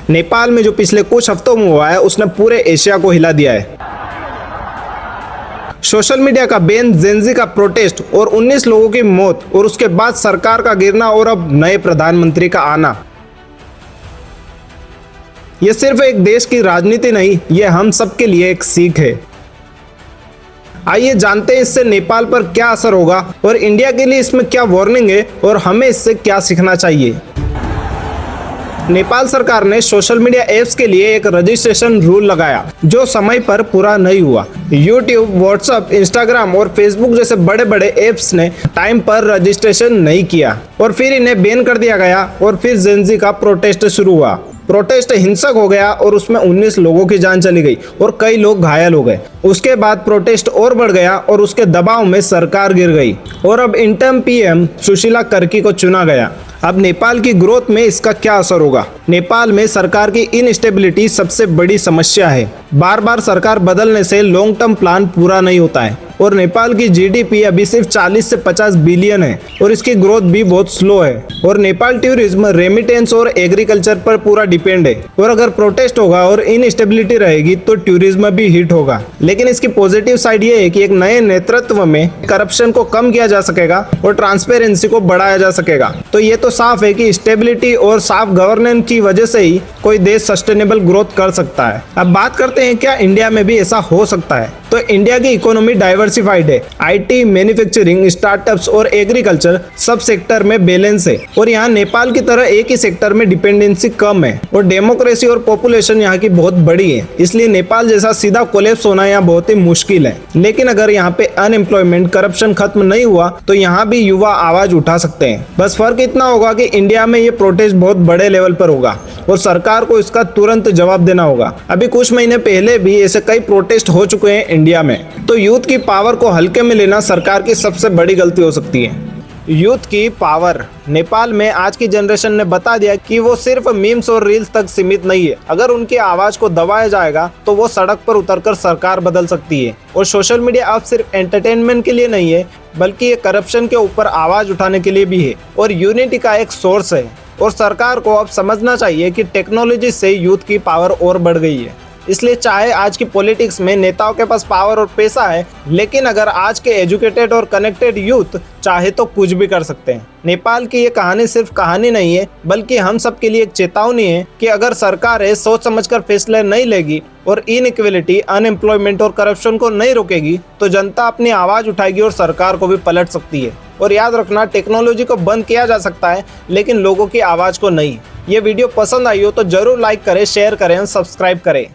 नेपाल में जो पिछले कुछ हफ्तों में हुआ है उसने पूरे एशिया को हिला दिया है। सोशल मीडिया का बैन, जेनजी का प्रोटेस्ट और 19 लोगों की मौत और उसके बाद सरकार का गिरना और अब नए प्रधानमंत्री का आना। यह सिर्फ एक देश की राजनीति नहीं, यह हम सब के लिए एक सीख है। आइए जानते हैं इससे नेपाल पर क्या असर होगा और इंडिया के लिए इसमें क्या वार्निंग है और हमें इससे क्या सीखना चाहिए। नेपाल सरकार ने सोशल मीडिया ऐप्स के लिए एक रजिस्ट्रेशन रूल लगाया जो समय पर पूरा नहीं हुआ। यूट्यूब, व्हाट्सएप, इंस्टाग्राम और फेसबुक जैसे बड़े बड़े ऐप्स ने टाइम पर रजिस्ट्रेशन नहीं किया और फिर इन्हें बैन कर दिया गया और फिर जेनजी का प्रोटेस्ट शुरू हुआ। प्रोटेस्ट हिंसक हो गया और उसमें 19 लोगों की जान चली गई और कई लोग घायल हो गए। उसके बाद प्रोटेस्ट और बढ़ गया और उसके दबाव में सरकार गिर गई और अब इंटर्म पीएम सुशीला कर्की को चुना गया। अब नेपाल की ग्रोथ में इसका क्या असर होगा? नेपाल में सरकार की इनस्टेबिलिटी सबसे बड़ी समस्या है। बार बार सरकार बदलने से लॉन्ग टर्म प्लान पूरा नहीं होता है और नेपाल की जीडीपी अभी सिर्फ 40 से 50 बिलियन है और इसकी ग्रोथ भी बहुत स्लो है और नेपाल टूरिज्म, रेमिटेंस और एग्रीकल्चर पर पूरा डिपेंड है और अगर प्रोटेस्ट होगा और इनस्टेबिलिटी रहेगी तो टूरिज्म भी हिट होगा। लेकिन इसकी पॉजिटिव साइड ये है कि एक नए नेतृत्व में करप्शन को कम किया जा सकेगा और ट्रांसपेरेंसी को बढ़ाया जा सकेगा। तो ये तो साफ है कि स्टेबिलिटी और साफ गवर्नेंस की वजह से ही कोई देश सस्टेनेबल ग्रोथ कर सकता है। अब बात करते हैं क्या इंडिया में भी ऐसा हो सकता है। तो इंडिया की इकोनॉमी डाइवर्सिफाइड है। आईटी, मैन्युफैक्चरिंग, स्टार्टअप्स और एग्रीकल्चर सब सेक्टर में बैलेंस है और यहाँ नेपाल की तरह एक ही सेक्टर में डिपेंडेंसी कम है और डेमोक्रेसी और पॉपुलेशन यहाँ की बहुत बड़ी है। इसलिए नेपाल जैसा सीधा कोलैप्स होना यहाँ बहुत ही मुश्किल है। लेकिन अगर यहाँ पे अनएम्प्लॉयमेंट, करप्शन खत्म नहीं हुआ तो यहाँ भी युवा आवाज उठा सकते हैं। बस फर्क इतना होगा कि इंडिया में ये प्रोटेस्ट बहुत बड़े लेवल पर होगा और सरकार को इसका तुरंत जवाब देना होगा। अभी कुछ महीने पहले भी ऐसे कई प्रोटेस्ट हो चुके हैं इंडिया में। तो यूथ की पावर को हल्के में लेना सरकार की सबसे बड़ी गलती हो सकती है। यूथ की पावर, नेपाल में आज की जनरेशन ने बता दिया कि वो सिर्फ मीम्स और रील्स तक सीमित नहीं है। अगर उनकी आवाज को दबाया जाएगा तो वो सड़क पर उतरकर सरकार बदल सकती है। और सोशल मीडिया अब सिर्फ एंटरटेनमेंट के लिए नहीं है बल्कि ये करप्शन के ऊपर आवाज उठाने के लिए भी है और यूनिटी का एक सोर्स है। और सरकार को अब समझना चाहिए कि टेक्नोलॉजी से यूथ की पावर और बढ़ गई है। इसलिए चाहे आज की पॉलिटिक्स में नेताओं के पास पावर और पैसा है, लेकिन अगर आज के एजुकेटेड और कनेक्टेड यूथ चाहे तो कुछ भी कर सकते हैं। नेपाल की ये कहानी सिर्फ कहानी नहीं है बल्कि हम सब के लिए एक चेतावनी है कि अगर सरकारें सोच समझकर फैसले नहीं लेगी और इनइक्वालिटी, अनएम्प्लॉयमेंट और करप्शन को नहीं रोकेगी तो जनता अपनी आवाज उठाएगी और सरकार को भी पलट सकती है। और याद रखना, टेक्नोलॉजी को बंद किया जा सकता है लेकिन लोगों की आवाज को नहीं। ये वीडियो पसंद आई हो तो जरूर लाइक करें, शेयर करें और सब्सक्राइब करें।